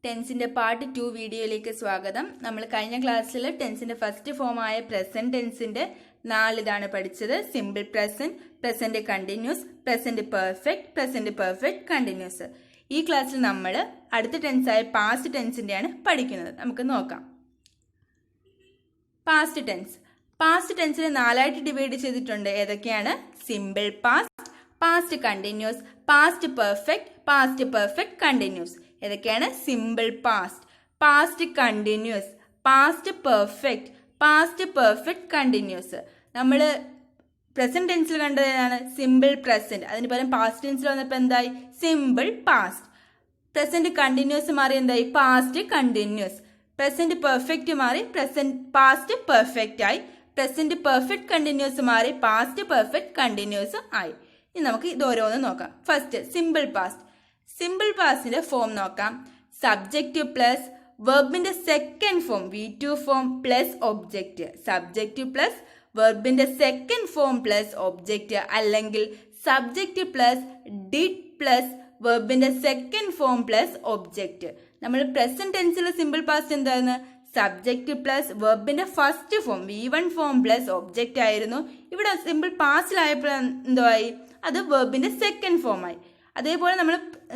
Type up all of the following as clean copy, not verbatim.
ടെൻസിന്റെ part 2 വീഡിയോയിലേക്ക് സ്വാഗതം. നമ്മൾ കഴിഞ്ഞ ക്ലാസ്സിൽ ടെൻസിന്റെ ഫസ്റ്റ് ഫോം ആയ പ്രസന്റ് ടെൻസിന്റെ 4 ഇതാണ് പഠിച്ചത്. Simple present, present continuous, present perfect continuous. ഈ ക്ലാസ്സിൽ നമ്മൾ അടുത്ത ടെൻസ് ആയ പാസ്റ്റ് ടെൻസിന്റെയാണ് പഠിക്കുന്നത്. നമുക്ക് നോക്കാം. പാസ്റ്റ് ടെൻസിനെ 4ആയിട്ട് ഡിവൈഡ് ചെയ്തിട്ടുണ്ട്. ഏതൊക്കെയാണ്? Simple past, past continuous, past perfect continuous. ഏതൊക്കെയാണ്? Simple past, past continuous, past perfect continuous. നമ്മൾ പ്രസന്റ് ടെൻസിൽ കണ്ടതാണ് സിമ്പിൾ പ്രസന്റ്. അതിന് പകരം പാസ്റ്റ് ടെൻസിൽ വന്നപ്പോൾ എന്തായി? Simple past. പ്രസന്റ് കണ്ടിന്യൂസ് മാറി എന്തായി? Past continuous. പ്രസന്റ് പെർഫെക്റ്റ് മാറി പാസ്റ്റ് പെർഫെക്റ്റ് ആയി. പ്രസന്റ് പെർഫെക്റ്റ് കണ്ടിന്യൂസ് മാറി പാസ്റ്റ് പെർഫെക്റ്റ് കണ്ടിന്യൂസ് ആയി. ഇനി നമുക്ക് ഇത് ഓരോന്ന് നോക്കാം. First simple past. സിമ്പിൾ പാസ്റ്റിന്റെ ഫോം നോക്കാം. സബ്ജക്റ്റ് പ്ലസ് വെർബിന്റെ second form V2 form plus object. Subject plus വെർബിന്റെ സെക്കൻഡ് ഫോം പ്ലസ് ഒബ്ജക്റ്റ്, അല്ലെങ്കിൽ സബ്ജക്റ്റ് പ്ലസ് ഡിഡ് പ്ലസ് വെർബിന്റെ സെക്കൻഡ് ഫോം പ്ലസ് ഒബ്ജക്റ്റ്. നമ്മൾ പ്രസന്റ് ടെൻസിൽ സിമ്പിൾ പാസ്റ്റ് എന്തായിരുന്നു? സബ്ജക്റ്റ് പ്ലസ് വെർബിന്റെ first form V1 form plus object ആയിരുന്നു. ഇവിടെ simple പാസ്റ്റിലായപ്പോൾ എന്തോ ആയി? അത് വെർബിന്റെ സെക്കൻഡ് ഫോം ആയി. അതേപോലെ നമ്മൾ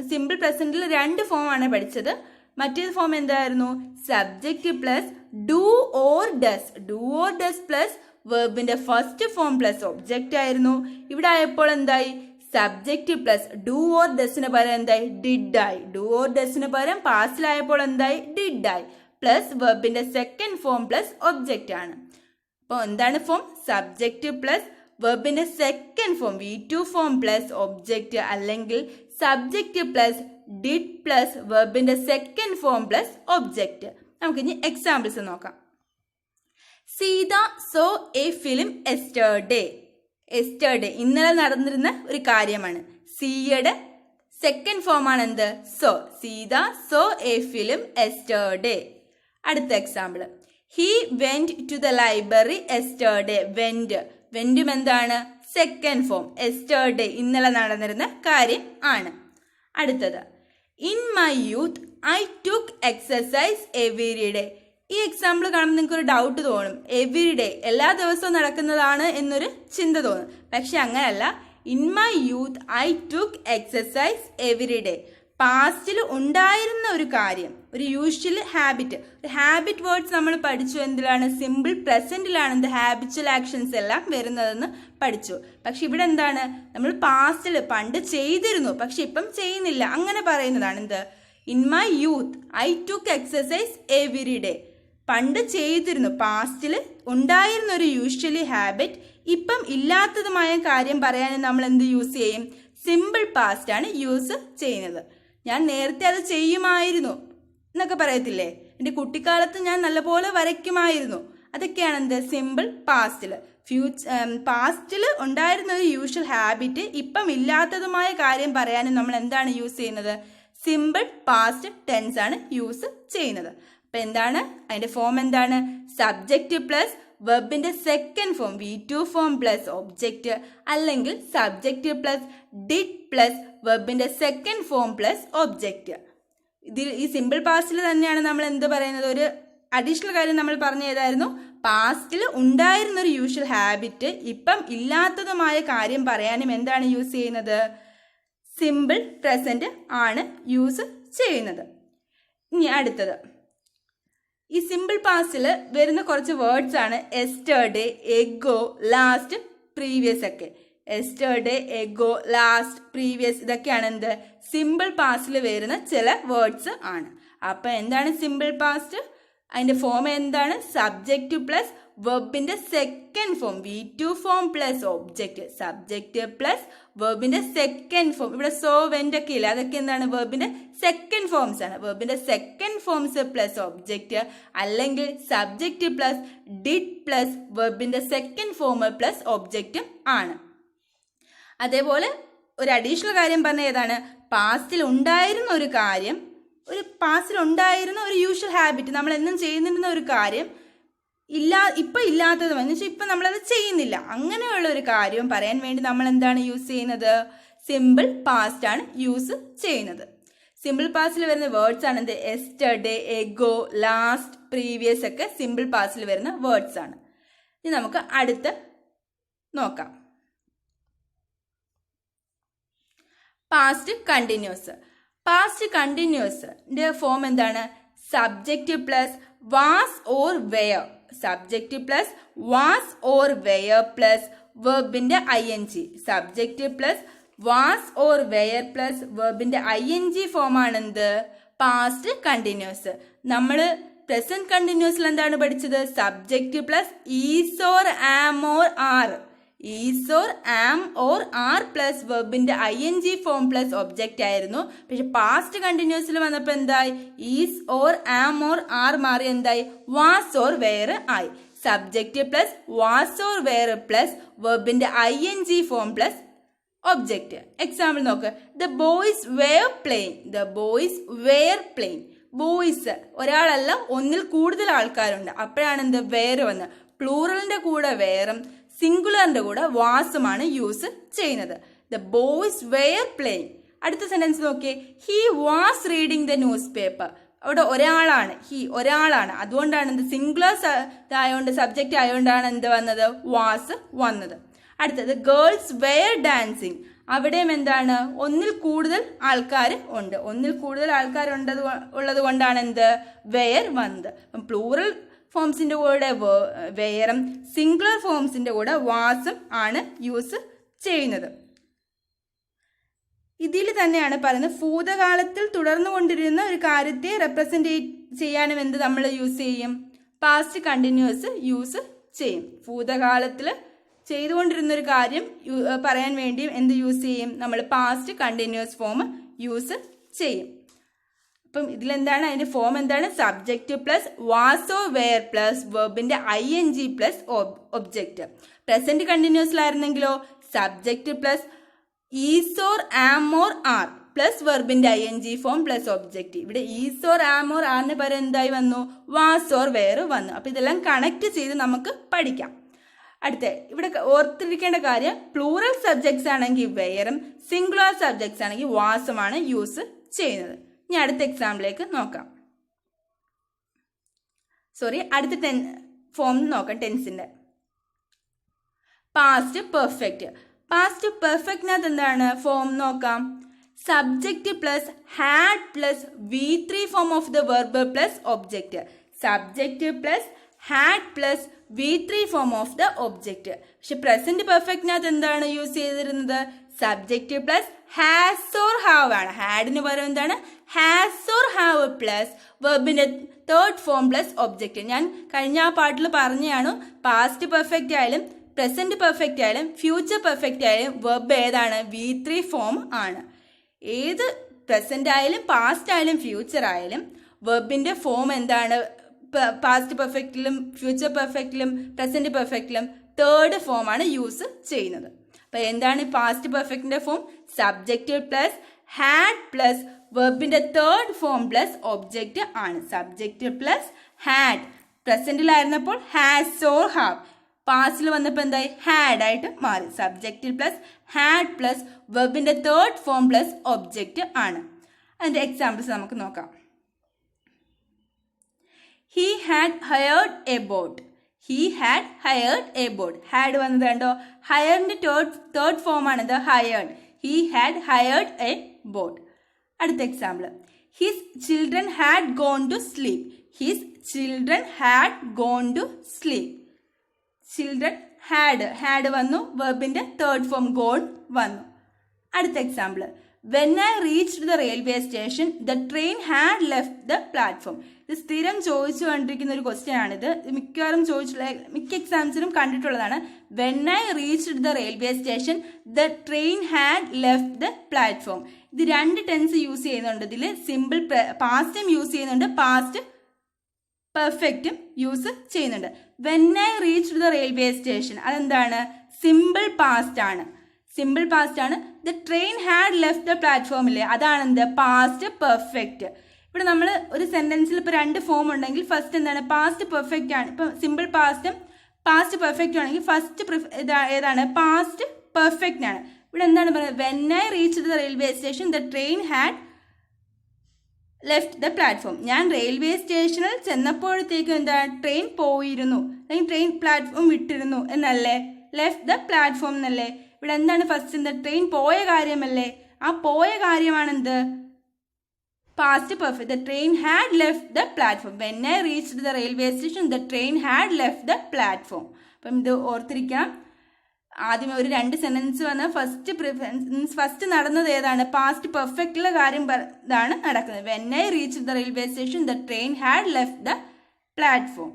സിമ്പിൾ പ്രസന്റിൽ 2 ഫോം ആണ് പഠിച്ചത്. മറ്റേത് ഫോം എന്തായിരുന്നു? Subject plus do or does plus വെർബിന്റെ ഫസ്റ്റ് ഫോം പ്ലസ് ഒബ്ജക്റ്റ് ആയിരുന്നു. ഇവിടെ ആയപ്പോൾ എന്തായി? സബ്ജക്റ്റ് പ്ലസ് ഡു ഓർ ഡസിന് പകരം എന്തായി? ഡിഡ് ആയി. ഡു ഓർ ഡസിന് പകരം പാസ്റ്റിലായപ്പോൾ എന്തായി? ഡിഡ് ആയി. പ്ലസ് വെർബിന്റെ സെക്കൻഡ് ഫോം പ്ലസ് ഒബ്ജക്റ്റ് ആണ്. അപ്പോൾ എന്താണ് ഫോം? സബ്ജക്റ്റ് പ്ലസ് വെർബിന്റെ second form V2 form plus object, അല്ലെങ്കിൽ സബ്ജക്റ്റ് പ്ലസ് ഡിഡ് പ്ലസ് വെർബിന്റെ സെക്കൻഡ് ഫോം പ്ലസ് ഒബ്ജക്റ്റ്. നമുക്ക് ഇനി എക്സാമ്പിൾസ് നോക്കാം. Sita saw a film yesterday. ഇന്നലെ നടന്നിരുന്ന ഒരു കാര്യമാണ്. സിയുടെ സെക്കൻഡ് ഫോം ആണ് എന്ത്? Saw. Sita saw a film yesterday. അടുത്ത example. He went to the library yesterday. വെന്റും എന്താണ്? Second form. എസ്റ്റർഡേ ഇന്നലെ നടന്നിരുന്ന കാര്യം ആണ്. അടുത്തത്. In my youth I took exercise every day. ഈ എക്സാമ്പിൾ കാണുമ്പോൾ നിങ്ങൾക്ക് ഒരു ഡൗട്ട് തോന്നും. എവരി ഡേ എല്ലാ ദിവസവും നടക്കുന്നതാണ് എന്നൊരു ചിന്ത തോന്നും. പക്ഷെ അങ്ങനല്ല. In my youth I took exercise every day. പാസ്റ്റിൽ ഉണ്ടായിരുന്ന ഒരു കാര്യം, ഒരു യൂഷ്വൽ ഹാബിറ്റ്. ഒരു ഹാബിറ്റ് വേർഡ്സ് നമ്മൾ പഠിച്ചു. എന്തിലാണ്? സിമ്പിൾ പ്രസന്റിലാണ് എന്ത് ഹാബിച്വൽ ആക്ഷൻസ് എല്ലാം വരുന്നതെന്ന് പഠിച്ചു. പക്ഷെ ഇവിടെ എന്താണ്? നമ്മൾ പാസ്റ്റിൽ പണ്ട് ചെയ്തിരുന്നു, പക്ഷെ ഇപ്പം ചെയ്യുന്നില്ല, അങ്ങനെ പറയുന്നതാണ് എന്ത്? In my youth I took exercise every day. പണ്ട് ചെയ്തിരുന്നു, പാസ്റ്റിൽ ഉണ്ടായിരുന്ന ഒരു യൂഷ്വലി ഹാബിറ്റ്, ഇപ്പം ഇല്ലാത്തതുമായ കാര്യം പറയാൻ നമ്മൾ എന്ത് യൂസ് ചെയ്യും? സിമ്പിൾ പാസ്റ്റ് ആണ് യൂസ് ചെയ്യുന്നത്. ഞാൻ നേരത്തെ അത് ചെയ്യുമായിരുന്നു എന്നൊക്കെ പറയത്തില്ലേ? എൻ്റെ കുട്ടിക്കാലത്ത് ഞാൻ നല്ലപോലെ വരയ്ക്കുമായിരുന്നു. അതൊക്കെയാണ് എന്ത്? സിമ്പിൾ പാസ്റ്റിൽ. പാസ്റ്റിൽ ഉണ്ടായിരുന്ന ഒരു യൂഷ്വൽ ഹാബിറ്റ് ഇപ്പം ഇല്ലാത്തതുമായ കാര്യം പറയാനും നമ്മൾ എന്താണ് യൂസ് ചെയ്യുന്നത്? സിമ്പിൾ പാസ്റ്റ് ടെൻസ് ആണ് യൂസ് ചെയ്യുന്നത്. അപ്പൊ എന്താണ് അതിന്റെ ഫോം? എന്താണ്? സബ്ജക്റ്റ് പ്ലസ് വെർബിന്റെ second form V2 form plus object, അല്ലെങ്കിൽ സബ്ജക്റ്റ് പ്ലസ് ഡിഡ് പ്ലസ് വെർബിന്റെ സെക്കൻഡ് ഫോം പ്ലസ് ഒബ്ജക്റ്റ്. ഇതിൽ ഈ സിമ്പിൾ പാസ്റ്റിൽ തന്നെയാണ് നമ്മൾ എന്ത് പറയുന്നത്? ഒരു അഡീഷണൽ കാര്യം നമ്മൾ പറഞ്ഞു. ഏതായിരുന്നു? പാസ്റ്റിൽ ഉണ്ടായിരുന്ന ഒരു യൂഷ്വൽ ഹാബിറ്റ് ഇപ്പം ഇല്ലാത്തതുമായ കാര്യം പറയാനും എന്താണ് യൂസ് ചെയ്യുന്നത്? സിമ്പിൾ പ്രസന്റ് ആണ് യൂസ് ചെയ്യുന്നത്. ഇനി അടുത്തത്. ഈ സിമ്പിൾ പാസ്റ്റിൽ വരുന്ന കുറച്ച് വേർഡ്സ് ആണ് എസ്റ്റർഡേ, എഗോ, ലാസ്റ്റ്, പ്രീവിയസ് ഒക്കെ. എസ്റ്റർഡേ, എഗോ, ലാസ്റ്റ്, പ്രീവിയസ് ഇതൊക്കെയാണ് എന്ത്? സിമ്പിൾ പാസ്റ്റിൽ വരുന്ന ചില വേർഡ്സ് ആണ്. അപ്പൊ എന്താണ് സിമ്പിൾ പാസ്റ്റ്? അതിന്റെ ഫോം എന്താണ്? സബ്ജക്റ്റ് പ്ലസ് വെർബിന്റെ second form V2 form plus object. Subject plus വെർബിന്റെ സെക്കൻഡ് ഫോം. ഇവിടെ സോ വെന്റ് ഒക്കെ ഇല്ല, അതൊക്കെ എന്താണ്? വെർബിന്റെ സെക്കൻഡ് ഫോംസ് ആണ്. വെർബിന്റെ സെക്കൻഡ് ഫോംസ് പ്ലസ് ഒബ്ജക്റ്റ്, അല്ലെങ്കിൽ സബ്ജക്റ്റ് പ്ലസ് ഡിഡ് പ്ലസ് വെർബിന്റെ സെക്കൻഡ് ഫോം പ്ലസ് ഒബ്ജക്റ്റും ആണ്. അതേപോലെ ഒരു അഡീഷണൽ കാര്യം പറഞ്ഞ ഏതാണ്? പാസ്റ്റിൽ ഉണ്ടായിരുന്ന ഒരു കാര്യം, പാസ്റ്റിൽ ഉണ്ടായിരുന്ന ഒരു യൂഷ്വൽ ഹാബിറ്റ്, നമ്മൾ എന്നും ചെയ്യുന്നിരുന്ന ഒരു കാര്യം ഇപ്പം ഇല്ലാത്തത് എന്ന് വെച്ചാൽ ഇപ്പം നമ്മളത് ചെയ്യുന്നില്ല, അങ്ങനെയുള്ള ഒരു കാര്യം പറയാൻ വേണ്ടി നമ്മൾ എന്താണ് യൂസ് ചെയ്യുന്നത്? സിമ്പിൾ പാസ്റ്റ് ആണ് യൂസ് ചെയ്യുന്നത്. സിമ്പിൾ പാസ്റ്റിൽ വരുന്ന വേർഡ്സ് ആണ് എന്ത്? എസ്റ്റർഡേ, എഗോ, ലാസ്റ്റ്, പ്രീവിയസ് ഒക്കെ സിമ്പിൾ പാസ്റ്റിൽ വരുന്ന വേർഡ്സ് ആണ്. ഇനി നമുക്ക് അടുത്ത നോക്കാം. Past continuous. പാസ്റ്റ് കണ്ടിന്യൂസിന്റെ ഫോം എന്താണ്? Subject plus was or were. Subject plus was or were plus വെർബിന്റെ ING. Subject plus was or were plus വെർബിന്റെ ING ഫോം ആണെന്ത്? Past continuous. നമ്മൾ പ്രസന്റ് കണ്ടിന്യൂസിൽ എന്താണ് പഠിച്ചത്? Subject plus is or am or are. Is or am or are plus വെർബിന്റെ ING form plus object ആയിരുന്നു. പക്ഷെ പാസ്റ്റ് കണ്ടിന്യൂസിൽ വന്നപ്പോൾ എന്തായി? Is or am or are മാറി എന്തായി? വാസ് ഓർ വെയർ ആയി. Subject plus was or were plus വെർബിന്റെ ING form plus object. Example നോക്ക്. The boys were playing. The boys were playing. Boys ഒരാളല്ല, ഒന്നിൽ കൂടുതൽ ആൾക്കാരുണ്ട്. അപ്പോഴാണ് എന്ത്? വെയർ വന്ന്. പ്ലൂറലിന്റെ കൂടെ വെയറും സിംഗുലറിന്റെ കൂടെ വാസുമാണ് യൂസ് ചെയ്യുന്നത്. The boys were playing. അടുത്ത സെന്റൻസ് നോക്കിയേ. He was reading the news paper. അവിടെ ഒരാളാണ്, ഹി ഒരാളാണ്. അതുകൊണ്ടാണ് എന്ത്? സിംഗുലർ ആയതുകൊണ്ട്, സബ്ജക്റ്റ് ആയതുകൊണ്ടാണ് എന്ത് വന്നത്? വാസ് വന്നത്. അടുത്തത് ഗേൾസ് വെയർ ഡാൻസിങ്. അവിടെയും എന്താണ്? ഒന്നിൽ കൂടുതൽ ആൾക്കാർ ഉണ്ട്. ഒന്നിൽ കൂടുതൽ ആൾക്കാർ ഉള്ളത് കൊണ്ടാണ് എന്ത്? വെയർ വന്നത്. പ്ലൂറൽ ഫോംസിന്റെ കൂടെ വെയറും സിംഗുലർ ഫോംസിന്റെ കൂടെ വാസും ആണ് യൂസ് ചെയ്യുന്നത്. ഇതിൽ തന്നെയാണ് പറയുന്നത് ഭൂതകാലത്തിൽ തുടർന്നുകൊണ്ടിരുന്ന ഒരു കാര്യത്തെ റെപ്രസെന്റ് ചെയ്യാനും എന്ത് നമ്മൾ യൂസ് ചെയ്യും? പാസ്റ്റ് കണ്ടിന്യൂസ് യൂസ് ചെയ്യും. ഭൂതകാലത്തിൽ ചെയ്തുകൊണ്ടിരുന്ന ഒരു കാര്യം പറയാൻ വേണ്ടിയും എന്ത് യൂസ് ചെയ്യും? നമ്മൾ പാസ്റ്റ് കണ്ടിന്യൂസ് ഫോം യൂസ് ചെയ്യും. അപ്പം ഇതിലെന്താണ്? അതിന്റെ ഫോം എന്താണ്? സബ്ജക്റ്റ് പ്ലസ് വാസോ വെയർ പ്ലസ് വെർബിന്റെ ING പ്ലസ് ഒബ്ജക്റ്റ്. പ്രസന്റ് കണ്ടിന്യൂസിലായിരുന്നെങ്കിലോ subject plus is or am or are plus വെർബിന്റെ ING ഫോം പ്ലസ് ഒബ്ജക്റ്റ്. ഇവിടെ ഈസ് ഓർ ആം ഓർ ആറിന് പകരം എന്തായി വന്നു? വാസ് ഓർ വെയർ വന്നു. അപ്പൊ ഇതെല്ലാം കണക്ട് ചെയ്ത് നമുക്ക് പഠിക്കാം. അടുത്ത ഇവിടെ ഓർത്തിരിക്കേണ്ട കാര്യം, പ്ലൂറൽ സബ്ജക്ട്സ് ആണെങ്കിൽ വെയറും സിംഗുലർ സബ്ജക്ട്സ് ആണെങ്കിൽ വാസുമാണ് യൂസ് ചെയ്യുന്നത്. ഇനി അടുത്ത എക്സാമ്പിളിലേക്ക് നോക്കാം. അടുത്ത ഫോം നോക്കാം. ടെൻസിന്റെ പാസ്റ്റ് പെർഫെക്റ്റ്. പാസ്റ്റ് പെർഫെക്റ്റിനകത്ത് എന്താണ് ഫോം നോക്കാം. Subject plus had plus V3 form of the verb plus object. Subject plus had plus V3 form of the object. പക്ഷെ പ്രസന്റ് പെർഫെക്റ്റിനകത്ത് എന്താണ് യൂസ് ചെയ്തിരുന്നത്? Subject plus has or have ആണ്. ഹാഡിന് പകരം എന്താണ്? ഹാസ് ഓർ ഹാവ് പ്ലസ് വെർബിന്റെ third form plus object. ഞാൻ കഴിഞ്ഞ ആ പാട്ടിൽ പറഞ്ഞാണ്, പാസ്റ്റ് പെർഫെക്റ്റ് ആയാലും പ്രസന്റ് പെർഫെക്റ്റ് ആയാലും ഫ്യൂച്ചർ പെർഫെക്റ്റ് ആയാലും വെർബ് ഏതാണ്? V3 ഫോം ആണ്. ഏത് പ്രസന്റ് ആയാലും പാസ്റ്റ് ആയാലും ഫ്യൂച്ചർ ആയാലും വെർബിന്റെ ഫോം എന്താണ്? പാസ്റ്റ് പെർഫെക്റ്റിലും ഫ്യൂച്ചർ പെർഫെക്റ്റിലും പ്രസന്റ് പെർഫെക്റ്റിലും തേർഡ് ഫോം ആണ് യൂസ് ചെയ്യുന്നത്. അപ്പൊ എന്താണ് പാസ്റ്റ് പെർഫെക്റ്റിന്റെ form? Subject plus had plus വെർബിന്റെ തേർഡ് ഫോം പ്ലസ് ഒബ്ജക്റ്റ് ആണ്. Subject plus had. പ്രസന്റിലായിരുന്നപ്പോൾ ഹാസ് ഓർ ഹാവ്. പാസ്റ്റിൽ വന്നപ്പോൾ എന്തായി? ഹാഡ് ആയിട്ട് മാറി. സബ്ജക്റ്റ് പ്ലസ് ഹാഡ് പ്ലസ് വെർബിന്റെ തേർഡ് ഫോം പ്ലസ് ഒബ്ജക്റ്റ് ആണ്. അതിന്റെ എക്സാമ്പിൾസ് നമുക്ക് നോക്കാം. He had hired a boat. He had hired a boat. Had വന്നത് കണ്ടോ? ഹയറിന്റെ തേർഡ് ഫോം ആണിത് hired. He had hired a boat. അടുത്ത example. His children had gone to sleep. His children had gone to sleep. Children had വന്നു. വെർബിന്റെ third form gone വന്നു. അടുത്ത example. When I reached the railway station, the train had left the platform. ഇത് സ്ഥിരം ചോദിച്ചു കണ്ടിരിക്കുന്ന ഒരു question ആണിത്. മിക്കവാറും മിക്ക എക്സാംസിലും കണ്ടിട്ടുള്ളതാണ്. When I reached the railway station, the train had left the platform. ഇത് രണ്ട് ടെൻസ് യൂസ് ചെയ്യുന്നുണ്ട്. ഇതിൽ സിമ്പിൾ പാസ്റ്റും യൂസ് ചെയ്യുന്നുണ്ട്, പാസ്റ്റ് പെർഫെക്റ്റും യൂസ് ചെയ്യുന്നുണ്ട്. When I reached the railway station അതെന്താണ്? സിമ്പിൾ പാസ്റ്റ് ആണ്. സിമ്പിൾ പാസ്റ്റ് ആണ്. The train had left the platform ഇല്ലേ, അതാണ് എന്ത്? Past perfect. ഇവിടെ നമ്മൾ ഒരു സെന്റൻസിൽ ഇപ്പോൾ രണ്ട് ഫോം ഉണ്ടെങ്കിൽ ഫസ്റ്റ് എന്താണ്? പാസ്റ്റ് പെർഫെക്റ്റ് ആണ്. ഇപ്പം സിമ്പിൾ പാസ്റ്റും പാസ്റ്റ് പെർഫെക്റ്റും ആണെങ്കിൽ ഫസ്റ്റ് ഏതാണ്? പാസ്റ്റ് പെർഫെക്റ്റ് ആണ്. ഇവിടെ എന്താണ് പറയുന്നത്? When I reach the railway station the train had left the platform. ഞാൻ റെയിൽവേ സ്റ്റേഷനിൽ ചെന്നപ്പോഴത്തേക്കും എന്താ ട്രെയിൻ പോയിരുന്നു അല്ലെങ്കിൽ ട്രെയിൻ പ്ലാറ്റ്ഫോം വിട്ടിരുന്നു എന്നല്ലേ? ലെഫ്റ്റ് ദ പ്ലാറ്റ്ഫോം എന്നല്ലേ? ഇവിടെ എന്താണ് ഫസ്റ്റ്? എന്താ? ട്രെയിൻ പോയ കാര്യമല്ലേ? ആ പോയ കാര്യമാണെന്ത്? Past perfect. The train had left the platform. When I reached the railway station the train had left the platform. അപ്പം ഇത് ഓർത്തിരിക്കാം. ആദ്യം ഒരു 2 സെന്റൻസ് വന്ന ഫസ്റ്റ് നടന്നത് ഏതാണ്? പാസ്റ്റ് പെർഫെക്റ്റിലെ കാര്യം ഇതാണ് നടക്കുന്നത്. When I reached the railway station the train had left the platform.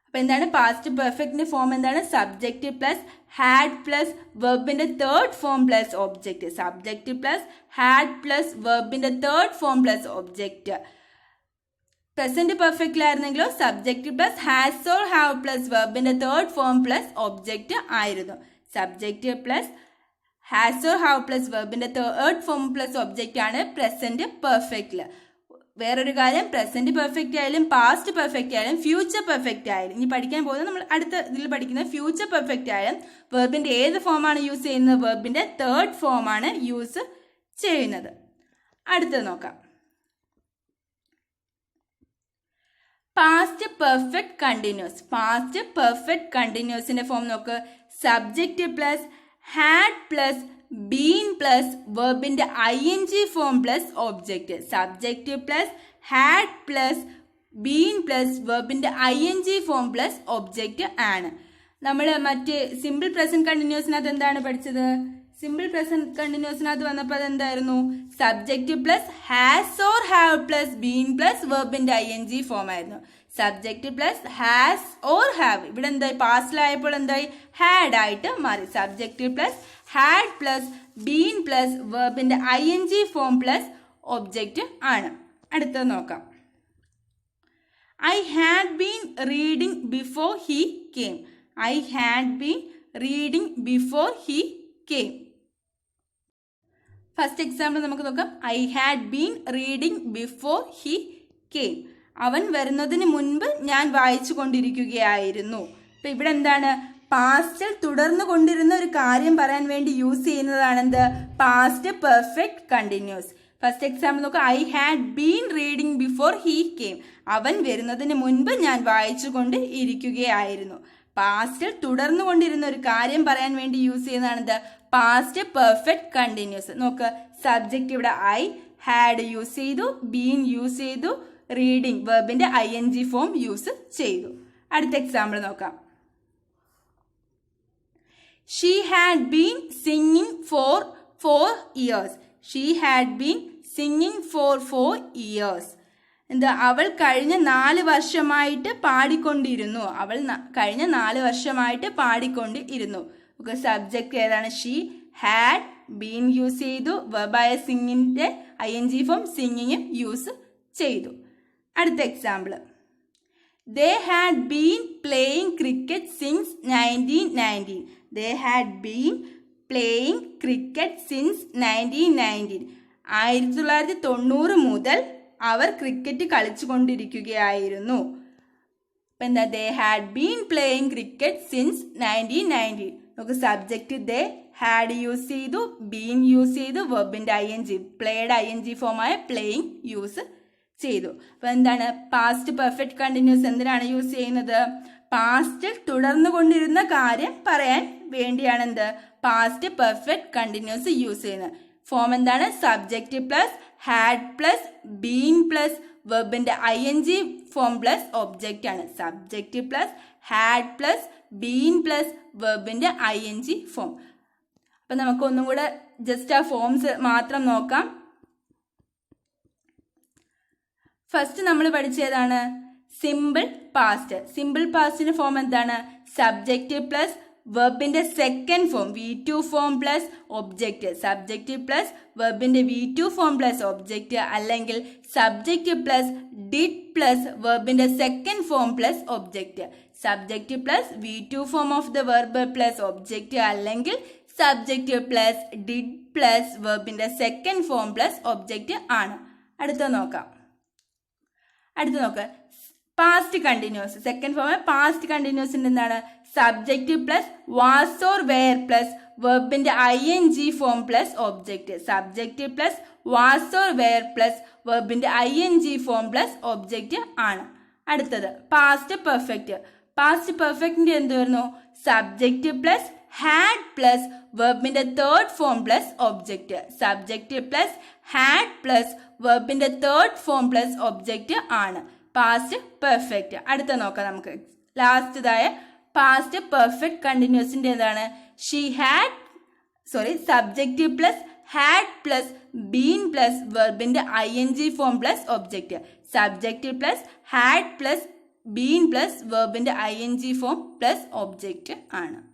അപ്പൊ എന്താണ് പാസ്റ്റ് പെർഫെക്റ്റിന്റെ ഫോം? എന്താണ്? സബ്ജക്റ്റ് പ്ലസ് ഹാഡ് പ്ലസ് വെർബിന്റെ third form plus object. Subject plus had plus വെർബിന്റെ third form plus object. Present പെർഫെക്റ്റിലായിരുന്നെങ്കിലോ subject plus has or have plus വെർബിന്റെ third form plus object ആയിരുന്നു. Subject plus has or have plus വെർബിന്റെ third form plus object ആണ് present പെർഫെക്റ്റില്. വേറൊരു കാര്യം, present perfect ആയാലും പാസ്റ്റ് പെർഫെക്റ്റ് ആയാലും ഫ്യൂച്ചർ പെർഫെക്റ്റ് ആയാലും, ഇനി പഠിക്കാൻ പോകുന്നത് നമ്മൾ അടുത്ത ഇതിൽ പഠിക്കുന്ന ഫ്യൂച്ചർ പെർഫെക്റ്റ് ആയാലും വെർബിന്റെ ഏത് ഫോമാണ് യൂസ് ചെയ്യുന്നത്? വെർബിന്റെ തേർഡ് ഫോമാണ് യൂസ് ചെയ്യുന്നത്. അടുത്തത് നോക്കാം. Past perfect continuous. Past perfect കണ്ടിന്യൂസിന്റെ ഫോം നോക്ക്. Subject plus had plus been plus വെർബിന്റെ ING form plus object. Subject plus had plus been plus വെർബിന്റെ ING ഫോം പ്ലസ് ഒബ്ജക്റ്റ് ആണ്. നമ്മൾ മറ്റ് സിമ്പിൾ പ്രസന്റ് കണ്ടിന്യൂസിനകത്ത് എന്താണ് പഠിച്ചത്? സിമ്പിൾ പ്രസന്റ് കണ്ടിന്യൂസിനകത്ത് വന്നപ്പോൾ അതെന്തായിരുന്നു? Subject plus has or have plus been plus വെർബിന്റെ ING ഫോം ആയിരുന്നു. Subject plus has or have ഇവിടെ എന്തായി? പാസ്റ്റിലായപ്പോൾ എന്തായി? ഹാഡ് ആയിട്ട് മാറി. Subject plus had plus been plus വെർബിന്റെ ING ഫോം പ്ലസ് ഒബ്ജക്റ്റ് ആണ്. അടുത്തത് നോക്കാം. I had been reading before he came. I had been reading before he came. First example നമുക്ക് നോക്കാം. I had been reading before he came. അവൻ വരുന്നതിന് മുൻപ് ഞാൻ വായിച്ചു കൊണ്ടിരിക്കുകയായിരുന്നു. അപ്പൊ ഇവിടെ എന്താണ്? പാസ്റ്റിൽ തുടർന്നു കൊണ്ടിരുന്ന ഒരു കാര്യം പറയാൻ വേണ്ടി യൂസ് ചെയ്യുന്നതാണ് എന്ത്? Past perfect continuous. First example നോക്കുക. I had been reading before he came. അവൻ വരുന്നതിന് മുൻപ് ഞാൻ വായിച്ചു കൊണ്ട് ഇരിക്കുകയായിരുന്നു. പാസ്റ്റിൽ തുടർന്നു കൊണ്ടിരുന്ന ഒരു കാര്യം പറയാൻ വേണ്ടി യൂസ് ചെയ്യുന്നതാണ് എന്ത്? Past perfect continuous. നോക്ക്, സബ്ജക്റ്റ് ഇവിടെ I ഹാഡ് യൂസ് ചെയ്തു, ബീൻ യൂസ് ചെയ്തു, റീഡിങ് വെർബിന്റെ ING ഫോം യൂസ് ചെയ്തു. അടുത്ത എക്സാമ്പിൾ നോക്കാം. She had been singing for 4 years. She had been singing for 4 years. എന്താ? അവൾ കഴിഞ്ഞ 4 വർഷമായിട്ട് പാടിക്കൊണ്ടിരുന്നു. അവൾ കഴിഞ്ഞ 4 വർഷമായിട്ട് പാടിക്കൊണ്ടിരുന്നു. ഓക്കെ, സബ്ജക്റ്റ് ഏതാണ്? ഷീ ഹാഡ് ബീൻ യൂസ് ചെയ്തു, വെർബായ സിംഗിന്റെ ING ഫോം സിംഗിങ് യൂസ് ചെയ്തു. അടുത്ത example. They had been playing cricket since 1919. They had been playing cricket since 1919. 1990 മുതൽ അവർ ക്രിക്കറ്റ് കളിച്ചു കൊണ്ടിരിക്കുകയായിരുന്നു. അപ്പൊ എന്താ? They had been playing cricket since 1919. നമുക്ക് സബ്ജക്റ്റ് they had യൂസ് ചെയ്തു, been യൂസ് ചെയ്തു, വെർബിന്റെ ING പ്ലേഡ് ING ഫോമായ പ്ലേയിങ് യൂസ് ചെയ്തു. അപ്പൊ എന്താണ്? പാസ്റ്റ് പെർഫെക്റ്റ് കണ്ടിന്യൂസ് എന്തിനാണ് യൂസ് ചെയ്യുന്നത്? പാസ്റ്റിൽ തുടർന്നു കൊണ്ടിരുന്ന കാര്യം പറയാൻ വേണ്ടിയാണ് എന്ത്? പാസ്റ്റ് പെർഫെക്റ്റ് കണ്ടിന്യൂസ് യൂസ് ചെയ്യുന്നത്. ഫോം എന്താണ്? Subject plus had plus been plus വെർബിന്റെ ING ഫോം പ്ലസ് ഒബ്ജക്റ്റ് ആണ്. Subject plus had plus been plus വെർബിന്റെ ING ഫോം. അപ്പൊ നമുക്ക് ഒന്നും കൂടെ ജസ്റ്റ് ആ ഫോംസ് മാത്രം നോക്കാം. ഫസ്റ്റ് നമ്മൾ പഠിച്ചതാണ് സിമ്പിൾ പാസ്റ്റ്. സിമ്പിൾ പാസ്റ്റിന്റെ ഫോം എന്താണ്? സബ്ജക്റ്റ് പ്ലസ് വെർബിന്റെ second form V2 form plus object. Subject plus വെർബിന്റെ V2 ഫോം പ്ലസ് ഒബ്ജക്റ്റ്, അല്ലെങ്കിൽ സബ്ജക്റ്റ് പ്ലസ് ഡിഡ് പ്ലസ് വെർബിന്റെ second form plus object. Subject plus V2 form of the verb plus object, അല്ലെങ്കിൽ subject plus did plus വെർബിന്റെ second form plus object ആണ്. അടുത്ത നോക്കാം. Past continuous. Second form past കണ്ടിന്യൂസിന്റെ എന്താണ്? Subject plus was or were plus വെർബിന്റെ ING form plus object. Subject plus was or were plus വെർബിന്റെ ING form plus object ആണ്. അടുത്തത് പാസ്റ്റ് പെർഫെക്റ്റ്. പാസ്റ്റ് പെർഫെക്റ്റിന്റെ എന്ത് വരുന്നു? സബ്ജക്റ്റ് പ്ലസ് ഹാഡ് പ്ലസ് വെർബിന്റെ third form plus object. Subject plus had plus വെർബിന്റെ third form plus object ആണ് past perfect. അടുത്ത നോക്കാം നമുക്ക്. ലാസ്റ്റതായ പാസ്റ്റ് പെർഫെക്റ്റ് കണ്ടിന്യൂസിന്റെ എന്താണ്? Subject plus had plus been plus വെർബിന്റെ ING form plus object. Subject plus had plus been plus വെർബിന്റെ ING ഫോം പ്ലസ് ഒബ്ജക്റ്റ് ആണ്.